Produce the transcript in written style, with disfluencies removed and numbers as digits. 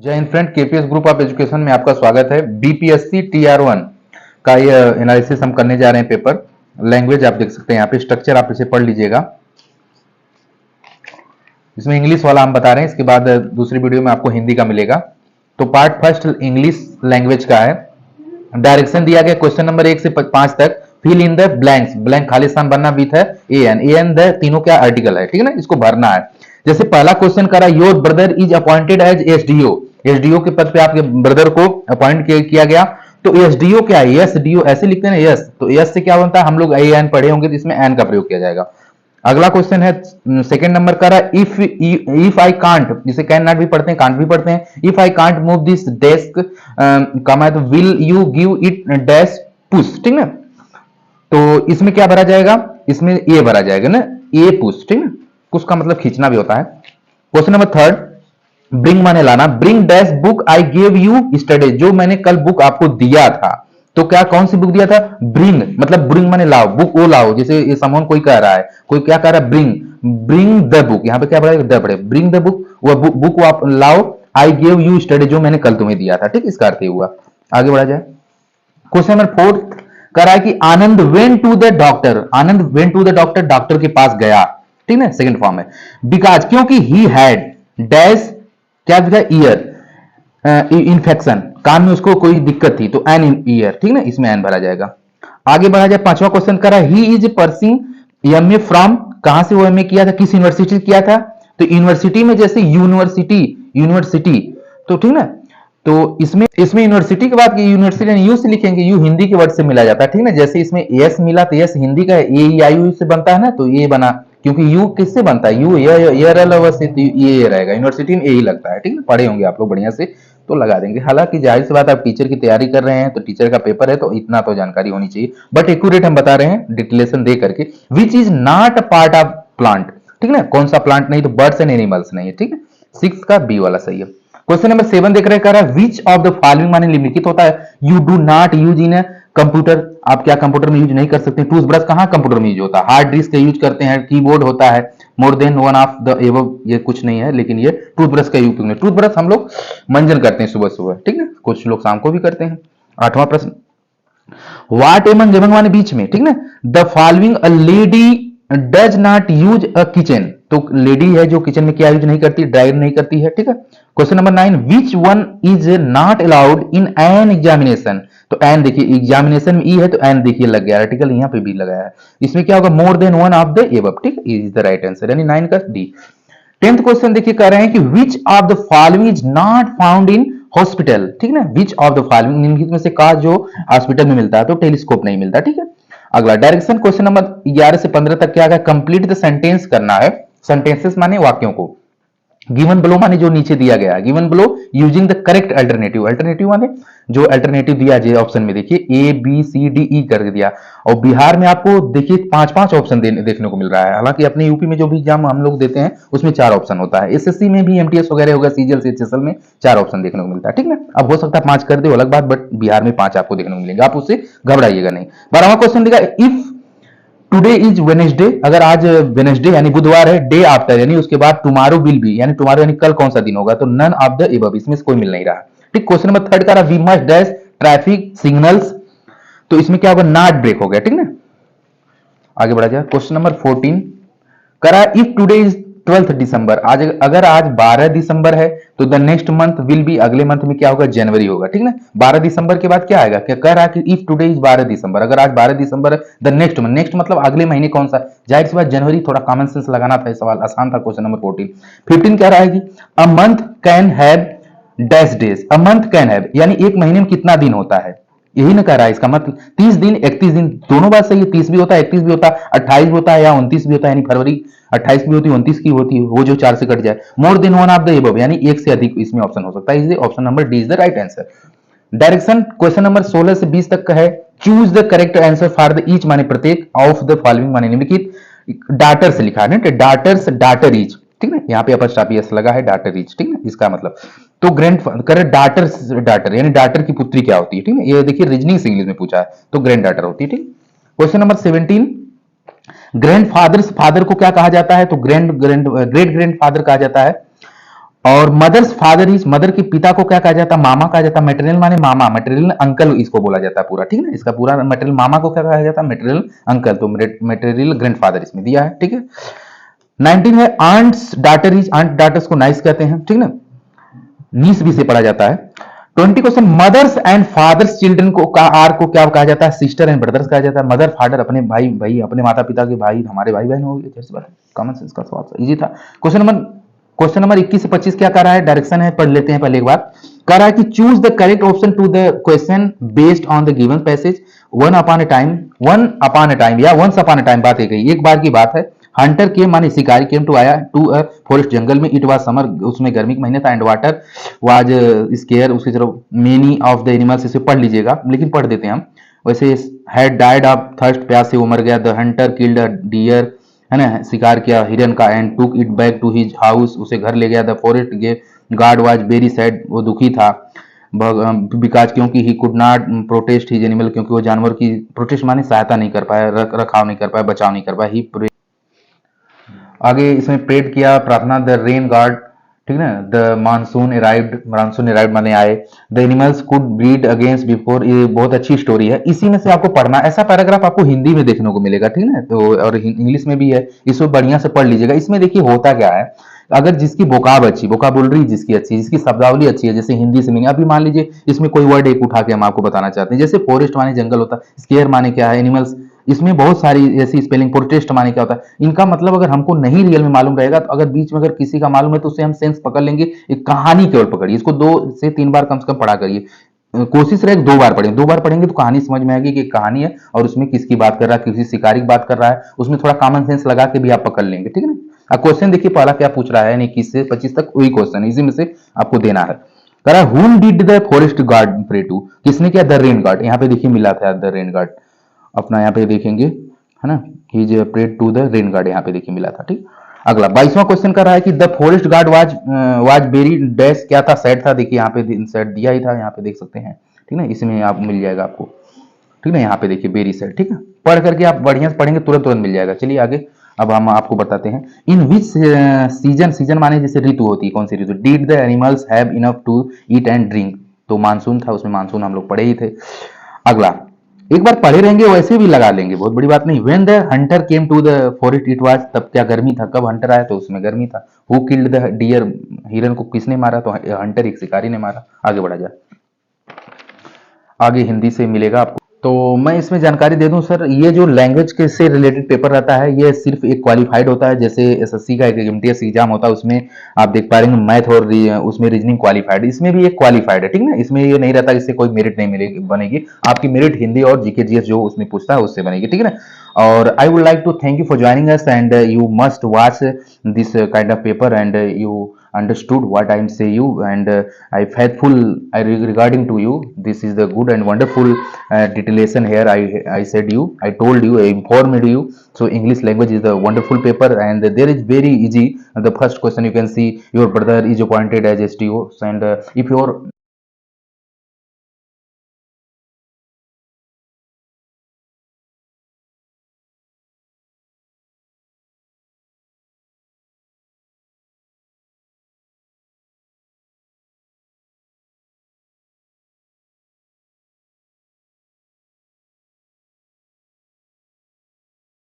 जय Hind friend, KPS group of education में आपका स्वागत है। बीपीएससी टीआर 1 का ये एनालिसिस हम करने जा रहे हैं। पेपर लैंग्वेज आप देख सकते हैं यहाँ पे, स्ट्रक्चर आप इसे पढ़ लीजिएगा। इसमें इंग्लिश वाला हम बता रहे हैं, इसके बाद दूसरी वीडियो में आपको हिंदी का मिलेगा। तो पार्ट फर्स्ट इंग्लिश लैंग्वेज का है। डायरेक्शन दिया गया क्वेश्चन नंबर 1 से 5 तक। Fill in the blanks, blank खाली स्थान भरना विथ है एन द तीनों क्या आर्टिकल है, ठीक है ना, इसको भरना है। जैसे पहला क्वेश्चन करा, your brother is appointed as SDO, SDO के पद पे आपके ब्रदर को अपॉइंट किया गया। तो एसडीओ क्या है, एसडीओ ऐसे लिखते हैं यस, तो यस से क्या बनता है, हम लोग एन पढ़े होंगे तो इसमें एन का प्रयोग किया जाएगा। अगला क्वेश्चन है सेकंड नंबर का, इफ आई कांट, जिसे कैन नॉट भी पढ़ते हैं, कांट भी पढ़ते हैं। If I can't move this desk कमा, तो will you give it dash push, ठीक है। तो इसमें क्या भरा जाएगा, इसमें ए भरा जाएगा ना, ए पुश, ठीक है। पुश का मतलब खींचना भी होता है। क्वेश्चन नंबर थर्ड, ब्रिंग माने लाना, bring dash book I gave you yesterday, जो मैंने कल बुक आपको दिया था। तो क्या कौन सी बुक दिया था, ब्रिंग, मतलब ब्रिंग माने लाओ, बुक वो लाओ। जैसे ये समवन कोई कह रहा है, कोई क्या कह रहा है, ब्रिंग द बुक, यहां पे क्या पड़ेगा, द पड़ेगा, ब्रिंग द बुक, वो बुक आप लाओ, आई गेव यू यस्टरडे, जो मैंने कल तुम्हें दिया था, ठीक, इसका अर्थ हुआ। आगे बढ़ा जाए। क्वेश्चन नंबर फोर्थ कह रहा है कि Anand went to the doctor, Anand went to the doctor, doctor के पास गया, ठीक है, सेकंड फॉर्म है। बिकॉज, क्योंकि ही हैड डैश, क्या दिखा, ईयर इन्फेक्शन, कान में उसको कोई दिक्कत थी, तो एन ईयर, ठीक है ना, इसमें एन भरा जाएगा। आगे बढ़ा जाए। पांचवा क्वेश्चन करा, he is pursuing MA from, कहां से वो एमए किया था, किस यूनिवर्सिटी किया था। तो यूनिवर्सिटी में जैसे यूनिवर्सिटी, यूनिवर्सिटी, तो ठीक ना, तो इसमें यूनिवर्सिटी के बाद यूनिवर्सिटी यू से लिखेंगे, यू हिंदी के वर्ड से मिला जाता है, ठीक ना। जैसे इसमें एस मिला तो एस हिंदी का है, ए आई यू से बनता है ना, तो ये बना, क्योंकि यू किससे बनता है, यू ये रहेगा, यूनिवर्सिटी में ए ही लगता है, ठीक है। पढ़े होंगे आप लोग बढ़िया से, तो लगा देंगे। हालांकि जाहिर सी बात, आप टीचर की तैयारी कर रहे हैं तो टीचर का पेपर है, तो इतना तो जानकारी होनी चाहिए, बट एक्यूरेट हम बता रहे हैं डिटेलेशन दे करके। Which is not a part of plant, ठीक है ना, कौन सा प्लांट नहीं, तो बर्ड्स एंड एनिमल्स नहीं है, ठीक है। 6 का बी वाला सही है। क्वेश्चन नंबर 7 देख रहे हैं, विच ऑफ द फॉलोइंग माने निम्नलिखित होता है, you do not use in computer, आप क्या कंप्यूटर में यूज नहीं कर सकते। टूथब्रश कहां कंप्यूटर में यूज होता है, हार्ड डिस्क का यूज करते हैं, कीबोर्ड होता है, more than one of the above, ये कुछ नहीं है, लेकिन ये टूथब्रश का यूज करते, टूथब्रश हम लोग मंजन करते हैं सुबह सुबह, ठीक है, कुछ लोग शाम को भी करते हैं। 8वां प्रश्न, वाट एमंग, एमंग माने बीच में, ठीक ना, the following a lady does not use a kitchen, तो लेडी है जो किचन में क्या यूज नहीं करती, ड्राइव नहीं करती है, ठीक है। Question number 9, which one is not allowed in an examination, तो एन देखिए एग्जामिनेशन में ई है, तो एन देखिए लग गया, आर्टिकल यहाँ पे भी लगाया है। इसमें क्या होगा, more than one of the above, ठीक है, इज द राइट आंसर, यानी 9 का डी। 10th क्वेश्चन देखिए, कह रहे हैं कि which of the following is not found in hospital, ठीक है ना, विच ऑफ द फॉलोइंग निम्नलिखित में से का जो हॉस्पिटल में मिलता है, तो टेलीस्कोप नहीं मिलता, ठीक है। अगला डायरेक्शन, क्वेश्चन नंबर 11 से 15 तक क्या है, कंप्लीट द सेंटेंस करना है। सेंटेंसेस माने वाक्यों को, गिवन बिलो माने जो नीचे दिया गया है, given below using the correct alternative, alternative माने जो अल्टरनेटिव दिया जाए ऑप्शन में, देखिए A B C D E कर दिया। और बिहार में आपको देखिए 5-5 ऑप्शन देखने को मिल रहा है, हालांकि अपने यूपी में जो भी एग्जाम हम लोग देते हैं उसमें 4 ऑप्शन होता है, एसएससी में भी एमटीएस वगैरह होगा, सीजीएल से एचएसएल में 4 ऑप्शन देखने को मिलता है, ठीक ना। अब हो सकता है 5 कर दे अलग बात, बट बिहार में 5 आपको देखने को मिलेंगे, आप उससे घबराइएगा नहीं। 12वां क्वेश्चन दिखा, इफ टुडे इज वेनेसडे, अगर आज वेनेसडे यानी बुधवार है, डे आफ्टर यानी उसके बाद टुमारो विल बी, यानी टुमारो यानी कल कौन सा दिन होगा, तो नन ऑफ द एबव, इसमें से कोई मिल नहीं रहा, ठीक। क्वेश्चन नंबर 3 का, we must dash traffic signals, तो इसमें क्या होगा, नॉट ब्रेक हो गया, ठीक ना। आगे बढ़ा जाए। क्वेश्चन नंबर 14 करा, इफ टुडे इज 12th दिसंबर, आज अगर आज 12 दिसंबर है, तो the next month will be, अगले मंथ में क्या होगा, जनवरी होगा, ठीक ना। 12 दिसंबर के बाद क्या आएगा, क्या कह रहा है कि इफ टुडे इज 12 दिसंबर, अगर आज 12 दिसंबर है, द नेक्स्ट मंथ, नेक्स्ट मतलब अगले महीने कौन सा, जाहिर सी बात जनवरी, थोड़ा कॉमन सेंस लगाना था, सवाल आसान था। Question number 14। 15 कह रहा है कि a month can have dash days, a month can have यानी एक महीने में कितना दिन होता है, यही ना कह रहा है, इसका मतलब 30 दिन 31 दिन, दोनों बात सही है, 30 भी होता है 31 भी होता है, 28 भी होता है या 29 भी होता है, यानी फरवरी 28 भी होती है 29 की होती है, वो जो 4 से कट जाए। More than one of the above यानी एक से अधिक इसमें ऑप्शन हो सकता है, इसलिए option number D is the right answer. Direction, question number 16 से 20 तक का है, choose the correct answer for the each माने प्रत्येक, ऑफ द फॉलोइंग माने निम्नलिखित, डाटर से लिखा है, डाटर्स डाटर ईच, ठीक है, यहाँ पे अपस्ट्रॉफी एस लगा है, डाटर ईच, ठीक है, इसका मतलब तो ग्रैंड करे डाटर, डाटर यानी डाटर की पुत्री क्या होती है, ठीक है, ये देखिए रीजनिंग से इंग्लिश में पूछा है, तो ग्रैंड डाटर होती है, ठीक। Question number 17, grand father, father को क्या कहा जाता है, तो ग्रेट ग्रैंड फादर कहा जाता है। और मदर्स फादर इज, मदर के पिता को क्या कहा जाता है, मामा कहा जाता है। मेटरनल माने मामा, मेटरनल अंकल इसको बोला जाता है पूरा, ठीक है ना। इसका पूरा मेटरनल मामा को क्या कहा जाता है, मेटरनल अंकल, तो मेटरनल ग्रैंडफादर इसमें दिया है, ठीक है। 19 है aunt's daughter is, aunt daughters को नाइस कहते हैं, ठीक ना, नीस भी से पढ़ा जाता है। 20 question, mother's and father's children को का आर को क्या कहा जाता है, सिस्टर एंड ब्रदर्स कहा जाता है। मदर फादर अपने भाई, भाई अपने माता पिता के भाई, हमारे भाई बहन हो गए, कॉमन सेंस का सवाल, इजी था। क्वेश्चन नंबर 21 से 25 क्या कर रहा है, डायरेक्शन है, पढ़ लेते हैं पहले एक बार। कह रहा है कि choose the correct option to the question based on the given passage. One upon a time, one upon a time या वंस अपॉन ए टाइम बात है गई, एक बार की बात है। हंटर के माने शिकारी केम टू आया टू अ फॉरेस्ट जंगल में, इट वाज समर, उसमें गर्मी का महीना था, एंड वाटर वाज स्केयर, उसकी तरफ मेनी ऑफ द एनिमल्स, इसे पढ़ लीजिएगा लेकिन पढ़ देते हैं हम। वैसे हैड डाइड ऑफ थर्स्ट, प्यास से वो मर गया। The hunter killed a deer, है ना, शिकार किया हिरन का, and took it back to his house, उसे घर ले गया। The forest guard was very sad, वो दुखी था, बिकॉज क्योंकि he could not protest his animal, क्योंकि वो जानवर की प्रोटेस्ट माने सहायता नहीं कर पाया, रखाव नहीं कर पाया, बचाव नहीं कर पाया। ही आगे इसमें प्रेड किया, प्रार्थना, द रेन गार्ड, ठीक है ना, the monsoon arrived, monsoon arrived माने आए। The animals could breed against before, ये बहुत अच्छी स्टोरी है, इसी में से आपको पढ़ना, ऐसा पैराग्राफ आपको हिंदी में देखने को मिलेगा, ठीक है ना, तो और इंग्लिश में भी है, इसको बढ़िया से पढ़ लीजिएगा। इसमें देखिए होता क्या है, अगर जिसकी वोकाब अच्छी, वोकाबुलरी जिसकी अच्छी, जिसकी शब्दावली अच्छी है, जैसे हिंदी से मीनिंग, अभी मान लीजिए इसमें कोई वर्ड एक उठा के हम आपको बताना चाहते हैं, जैसे फॉरेस्ट माने जंगल होता है, स्केयर माने क्या है, एनिमल्स, इसमें बहुत सारी ऐसी स्पेलिंग, प्रोटेस्ट माने क्या होता है, इनका मतलब अगर हमको नहीं रियल में मालूम रहेगा, तो अगर बीच में अगर किसी का मालूम है तो उससे हम सेंस पकड़ लेंगे। एक कहानी केवल पकड़िए, इसको 2 से 3 बार कम से कम पढ़ा करिए, कोशिश रहे 2 बार पढ़ें, 2 बार पढ़ेंगे तो कहानी समझ में आएगी कि कहानी है और उसमें किसकी बात कर रहा है, किसी शिकारी की बात कर रहा है, उसमें थोड़ा कॉमन सेंस लगा के भी आप पकड़ लेंगे, ठीक है ना। अब क्वेश्चन देखिए पहला क्या पूछ रहा है, 21 से 25 तक वही क्वेश्चन, इसी में से आपको देना है। कह रहा है whom did the forest guard pray to, किसने किया, द रेन गार्ड, यहाँ पे देखिए मिला था द रेन गार्ड, अपना यहाँ पे देखेंगे, है ना, he prayed to the rain guard, यहाँ पे देखिए मिला था, ठीक। अगला 22वां क्वेश्चन कर रहा है कि the forest guard was very dash, क्या था, सैड था, देखिए यहाँ पे सैड दिया ही था, यहाँ पे देख सकते हैं, ठीक है, इसमें आप मिल जाएगा आपको, ठीक है, यहाँ पे देखिए वेरी सैड, ठीक है, पढ़ करके आप बढ़िया से पढ़ेंगे तुरंत तुरंत मिल जाएगा। चलिए आगे, अब हम आपको बताते हैं, इन विच सीजन, सीजन माने जैसे ऋतु होती है, कौन सी ऋतु, did the animals have enough to eat and drink, तो मानसून था, उसमें मानसून हम लोग पढ़े ही थे। अगला एक बार पढ़े रहेंगे वैसे भी लगा लेंगे, बहुत बड़ी बात नहीं। When the hunter came to the forest it was, तब क्या गर्मी था, कब हंटर आया तो उसमें गर्मी था। हु किल्ड द डियर, हिरन को किसने मारा, तो हंटर, एक शिकारी ने मारा। आगे बढ़ा जाए, आगे हिंदी से मिलेगा आपको। तो मैं इसमें जानकारी दे दूं सर, ये जो लैंग्वेज के से रिलेटेड पेपर रहता है, ये सिर्फ एक क्वालिफाइड होता है, जैसे एसएससी का एक एमटीएस एग्जाम होता है, उसमें आप देख पा रहे हैं मैथ और उसमें रीजनिंग क्वालिफाइड, इसमें भी एक क्वालिफाइड है, ठीक है ना। इसमें ये नहीं रहता इससे कोई मेरिट नहीं मिलेगी, बनेगी आपकी मेरिट हिंदी और जीके जीएस जो उसमें पूछता है उससे बनेगी, ठीक है ना। और I would like to thank you for joining us, and you must watch this kind of paper, and you understood what I am say you, and I faithful regarding to you. This is the good and wonderful detailation here. I said you, I told you, I informed you. So English language is the wonderful paper, and there is very easy. The first question you can see your brother is appointed as STO, and if your